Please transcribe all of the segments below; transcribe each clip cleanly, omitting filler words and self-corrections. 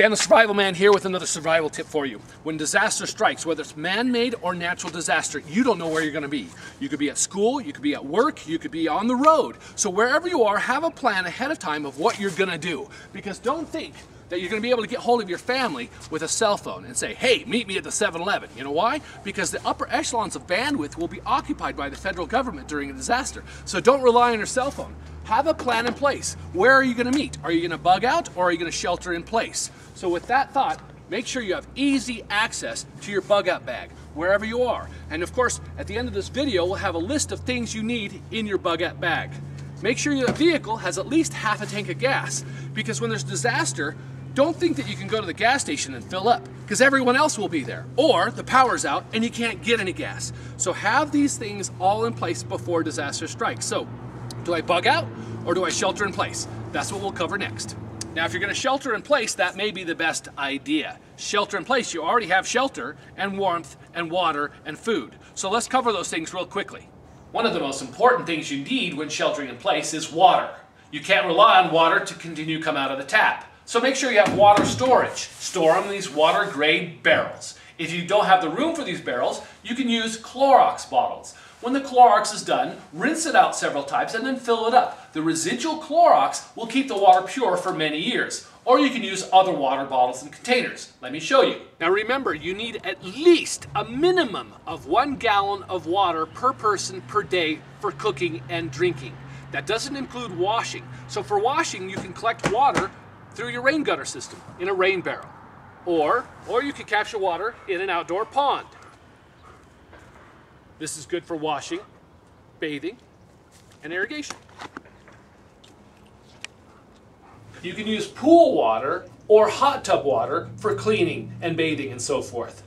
Stan the Survival Man here with another survival tip for you. When disaster strikes, whether it's man-made or natural disaster, you don't know where you're going to be. You could be at school, you could be at work, you could be on the road. So wherever you are, have a plan ahead of time of what you're going to do. Because don't think that you're going to be able to get hold of your family with a cell phone and say, hey, meet me at the 7-Eleven. You know why? Because the upper echelons of bandwidth will be occupied by the federal government during a disaster. So don't rely on your cell phone. Have a plan in place. Where are you going to meet? Are you going to bug out or are you going to shelter in place? So with that thought, make sure you have easy access to your bug out bag wherever you are. And of course, at the end of this video, we'll have a list of things you need in your bug out bag. Make sure your vehicle has at least half a tank of gas, because when there's disaster, don't think that you can go to the gas station and fill up, because everyone else will be there, or the power's out and you can't get any gas. So have these things all in place before disaster strikes. So, do I bug out or do I shelter in place? That's what we'll cover next. Now, if you're going to shelter in place, that may be the best idea. Shelter in place, you already have shelter and warmth and water and food. So let's cover those things real quickly. One of the most important things you need when sheltering in place is water. You can't rely on water to continue to come out of the tap. So make sure you have water storage. Store them in these water-grade barrels. If you don't have the room for these barrels, you can use Clorox bottles. When the Clorox is done, rinse it out several times and then fill it up. The residual Clorox will keep the water pure for many years. Or you can use other water bottles and containers. Let me show you. Now remember, you need at least a minimum of 1 gallon of water per person per day for cooking and drinking. That doesn't include washing. So for washing, you can collect water through your rain gutter system in a rain barrel. Or you can capture water in an outdoor pond. This is good for washing, bathing, and irrigation. You can use pool water or hot tub water for cleaning and bathing and so forth.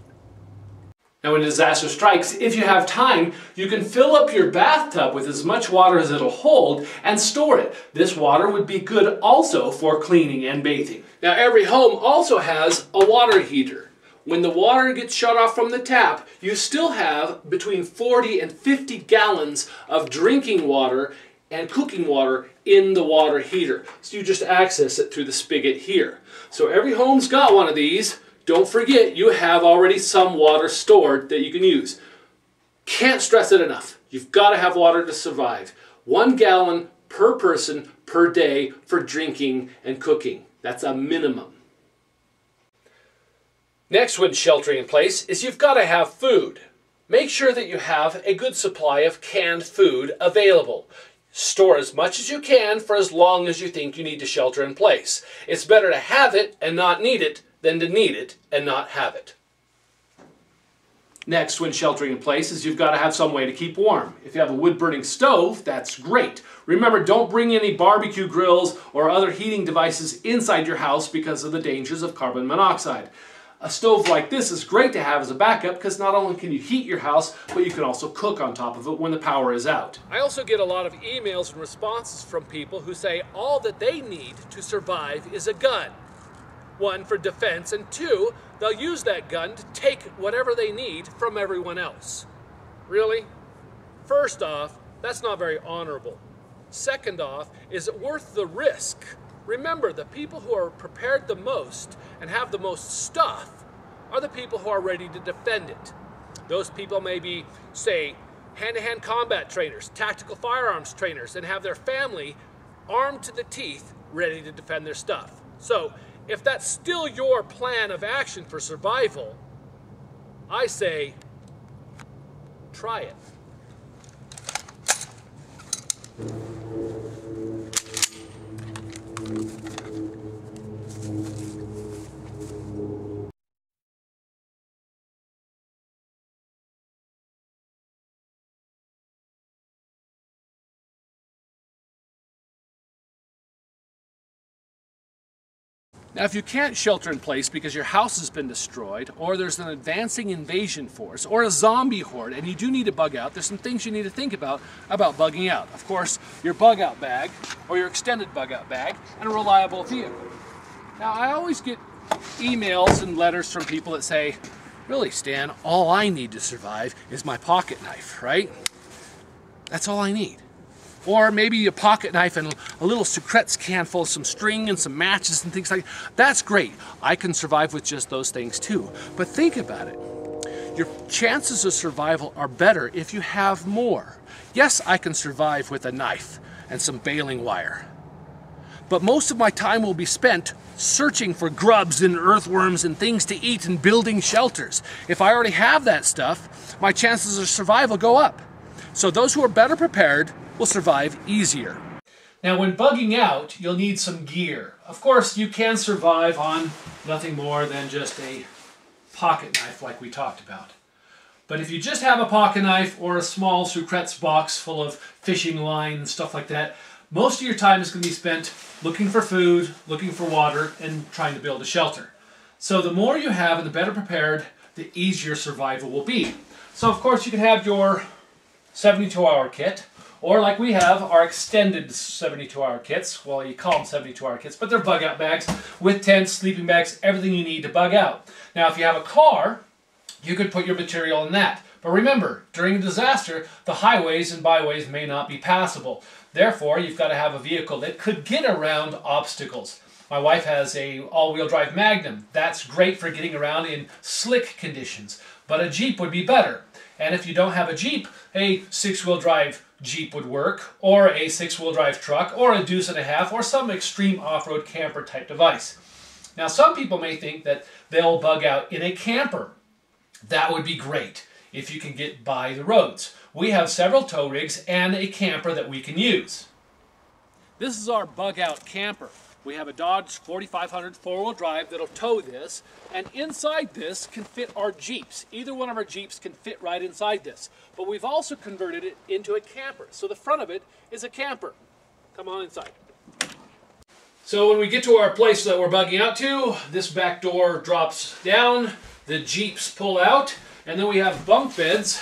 Now when a disaster strikes, if you have time, you can fill up your bathtub with as much water as it'll hold and store it. This water would be good also for cleaning and bathing. Now every home also has a water heater. When the water gets shut off from the tap, you still have between 40 and 50 gallons of drinking water and cooking water in the water heater. So you just access it through the spigot here. So every home's got one of these. Don't forget, you have already some water stored that you can use. Can't stress it enough. You've got to have water to survive. 1 gallon per person per day for drinking and cooking. That's a minimum. Next, when sheltering in place, is you've got to have food. Make sure that you have a good supply of canned food available. Store as much as you can for as long as you think you need to shelter in place. It's better to have it and not need it than to need it and not have it. Next, when sheltering in place, is you've got to have some way to keep warm. If you have a wood-burning stove, that's great. Remember, don't bring any barbecue grills or other heating devices inside your house because of the dangers of carbon monoxide. A stove like this is great to have as a backup because not only can you heat your house, but you can also cook on top of it when the power is out. I also get a lot of emails and responses from people who say all that they need to survive is a gun. 1, for defense, and 2, they'll use that gun to take whatever they need from everyone else. Really? First off, that's not very honorable. Second off, is it worth the risk? Remember, the people who are prepared the most and have the most stuff are the people who are ready to defend it. Those people may be, say, hand-to-hand combat trainers, tactical firearms trainers, and have their family armed to the teeth, ready to defend their stuff. So, if that's still your plan of action for survival, I say, try it. Now, if you can't shelter in place because your house has been destroyed, or there's an advancing invasion force, or a zombie horde, and you do need to bug out, there's some things you need to think about bugging out. Of course, your bug out bag, or your extended bug out bag, and a reliable vehicle. Now, I always get emails and letters from people that say, really, Stan, all I need to survive is my pocket knife, right? That's all I need. or maybe a pocket knife and a little Sucrets can full of some string and some matches and things like that. That's great. I can survive with just those things too. But think about it. Your chances of survival are better if you have more. Yes, I can survive with a knife and some baling wire. But most of my time will be spent searching for grubs and earthworms and things to eat and building shelters. If I already have that stuff, my chances of survival go up. So those who are better prepared will survive easier. Now, when bugging out, you'll need some gear. Of course, you can survive on nothing more than just a pocket knife like we talked about. But if you just have a pocket knife or a small Sucrets box full of fishing line and stuff like that, most of your time is going to be spent looking for food, looking for water, and trying to build a shelter. So the more you have and the better prepared, the easier survival will be. So of course you can have your 72-hour kit, or like we have, our extended 72-hour kits. Well, you call them 72-hour kits, but they're bug-out bags with tents, sleeping bags, everything you need to bug out. Now, if you have a car, you could put your material in that. But remember, during a disaster, the highways and byways may not be passable. Therefore, you've got to have a vehicle that could get around obstacles. My wife has a all-wheel drive Magnum. That's great for getting around in slick conditions, but a Jeep would be better. And if you don't have a Jeep, a 6-wheel drive Jeep would work, or a 6-wheel drive truck, or a deuce and a half, or some extreme off-road camper type device. Now, some people may think that they'll bug out in a camper. That would be great if you can get by the roads. We have several tow rigs and a camper that we can use. This is our bug out camper. We have a Dodge 4500 4-wheel drive that'll tow this, and inside this can fit our Jeeps. Either one of our Jeeps can fit right inside this. But we've also converted it into a camper. So the front of it is a camper. Come on inside. So when we get to our place that we're bugging out to, this back door drops down, the Jeeps pull out, and then we have bunk beds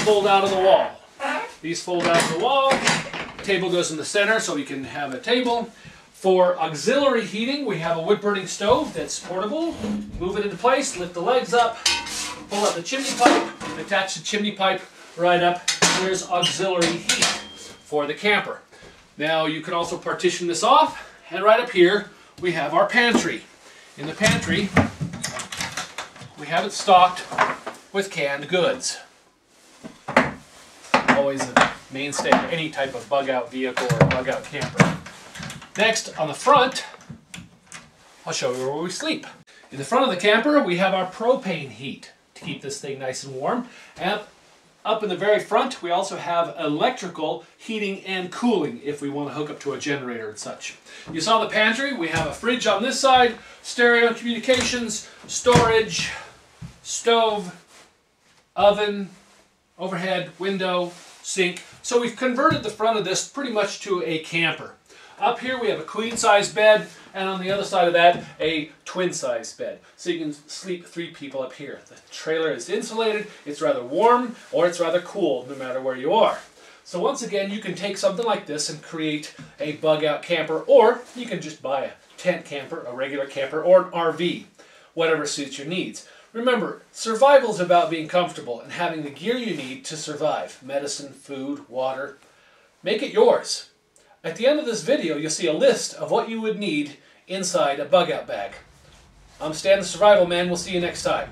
fold out of the wall. These fold out of the wall. The table goes in the center so we can have a table. For auxiliary heating, we have a wood-burning stove that's portable. Move it into place, lift the legs up, pull out the chimney pipe, attach the chimney pipe right up. There's auxiliary heat for the camper. Now you can also partition this off, and right up here we have our pantry. In the pantry, we have it stocked with canned goods. Always a mainstay of any type of bug-out vehicle or bug-out camper. Next, on the front, I'll show you where we sleep. In the front of the camper, we have our propane heat to keep this thing nice and warm. And up in the very front, we also have electrical heating and cooling if we want to hook up to a generator and such. You saw the pantry. We have a fridge on this side, stereo communications, storage, stove, oven, overhead, window, sink. So we've converted the front of this pretty much to a camper. Up here we have a queen-size bed, and on the other side of that, a twin-size bed. So you can sleep 3 people up here. The trailer is insulated, it's rather warm, or it's rather cool, no matter where you are. So once again, you can take something like this and create a bug-out camper, or you can just buy a tent camper, a regular camper, or an RV, whatever suits your needs. Remember, survival is about being comfortable and having the gear you need to survive. Medicine, food, water. Make it yours. At the end of this video, you'll see a list of what you would need inside a bug-out bag. I'm Stan the Survival Man. We'll see you next time.